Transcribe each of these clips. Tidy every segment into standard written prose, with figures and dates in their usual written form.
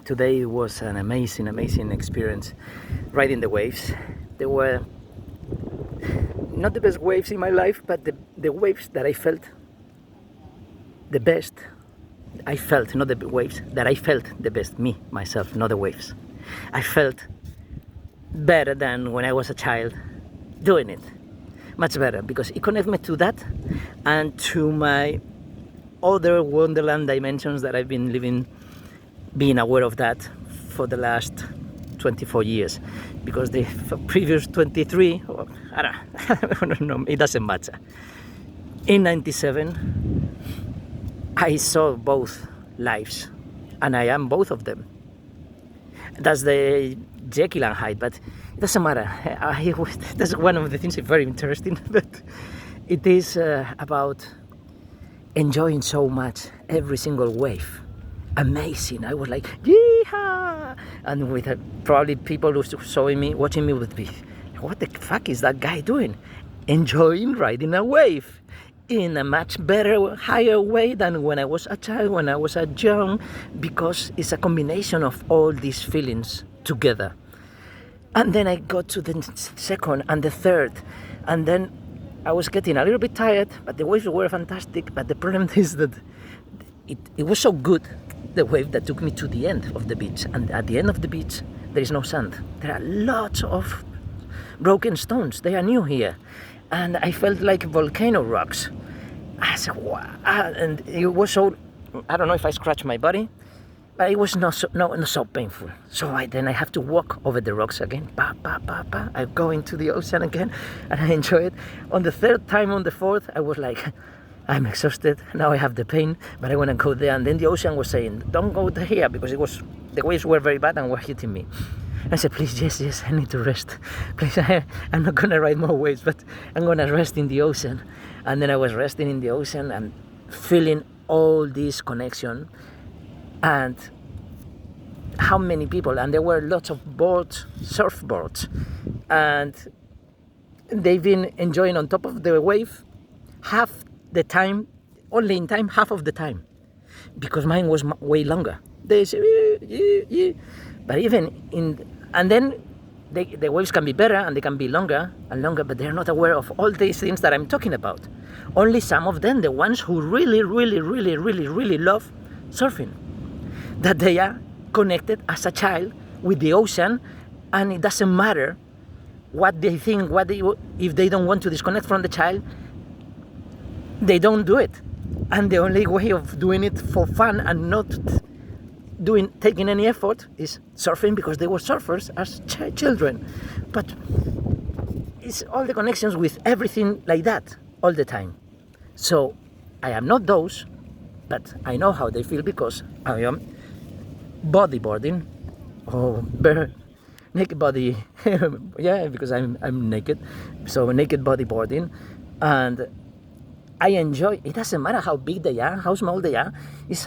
Today was an amazing experience riding the waves. They were not the best waves in my life, but the waves that I felt the best. I felt, not the waves, that I felt the best, me, myself, not the waves. I felt better than when I was a child doing it. Much better, because it connected me to that and to my other wonderland dimensions that I've been living, being aware of that for the last 24 years. Because the previous 23, I don't know, it doesn't matter. In 97, I saw both lives, and I am both of them. That's the Jekyll and Hyde, but it doesn't matter. That's one of the things that's very interesting, but it is about enjoying so much every single wave. Amazing. I was like, yeehaw! And with probably people who saw me, watching me would be, what the fuck is that guy doing? Enjoying riding a wave in a much better, higher way than when I was a child, when I was a young, because it's a combination of all these feelings together. And then I got to the second and the third, and then I was getting a little bit tired, but the waves were fantastic. But the problem is that it was so good, the wave that took me to the end of the beach. And at the end of the beach, there is no sand. There are lots of broken stones. They are new here. And I felt like volcano rocks. I said, wow. And it was so, I don't know if I scratched my body, but it was not so painful. So then I have to walk over the rocks again. I go into the ocean again, and I enjoy it. On the third time, on the fourth, I was like, I'm exhausted. Now I have the pain, but I want to go there. And then the ocean was saying, don't go here, because the waves were very bad and were hitting me. I said, please, yes, I need to rest. Please, I'm not going to ride more waves, but I'm going to rest in the ocean. And then I was resting in the ocean and feeling all this connection. And how many people, and there were lots of boats, surfboards, and they've been enjoying on top of the wave half the time, only in time, half of the time, because mine was way longer. They say, but even in, and then the waves can be better and they can be longer and longer, but they're not aware of all these things that I'm talking about. Only some of them, the ones who really love surfing, that they are connected as a child with the ocean, and it doesn't matter what they think, if they don't want to disconnect from the child, they don't do it. And the only way of doing it for fun and not taking any effort is surfing, because they were surfers as children. But it's all the connections with everything like that all the time. So I am not those, but I know how they feel, because I am bodyboarding, or naked body, yeah, because I'm naked, so naked bodyboarding, and I enjoy. It doesn't matter how big they are, how small they are. It's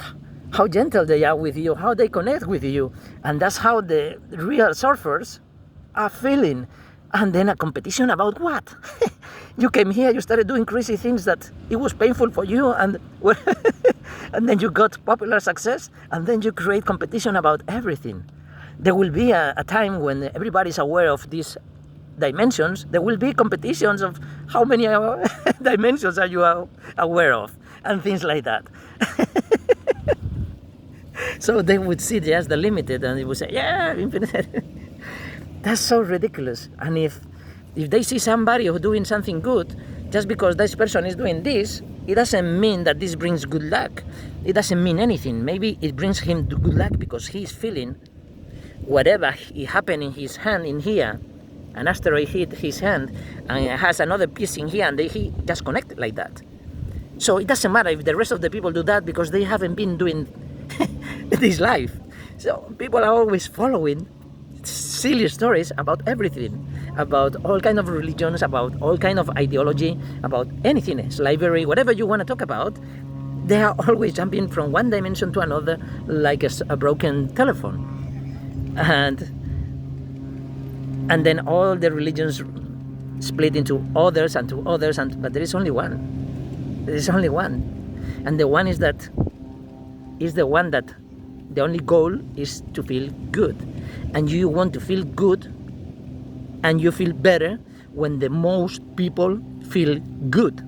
how gentle they are with you, how they connect with you, and that's how the real surfers are feeling. And then a competition about what? You came here, you started doing crazy things that it was painful for you, and and then you got popular success, and then you create competition about everything. There will be a time when everybody's aware of these dimensions. There will be competitions of how many dimensions are you aware of, and things like that. So they would see just the limited, and they would say, yeah, infinite. That's so ridiculous. And if they see somebody who's doing something good, just because this person is doing this, it doesn't mean that this brings good luck. It doesn't mean anything. Maybe it brings him good luck because he's feeling whatever happened in his hand in here. An asteroid hit his hand and it has another piece in here, and he just connected like that. So it doesn't matter if the rest of the people do that, because they haven't been doing this life. So people are always following silly stories about everything, about all kind of religions, about all kind of ideology, about anything, slavery, whatever you want to talk about. They are always jumping from one dimension to another like a broken telephone. And then all the religions split into others and to others, but there is only one. There is only one. And the one is the one that The only goal is to feel good. And you want to feel good, and you feel better when the most people feel good.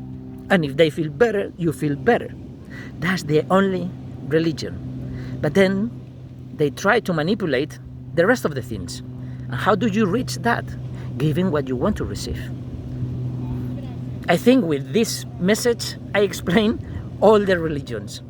And if they feel better, you feel better. That's the only religion. But then they try to manipulate the rest of the things. And how do you reach that? Giving what you want to receive. I think with this message, I explain all the religions.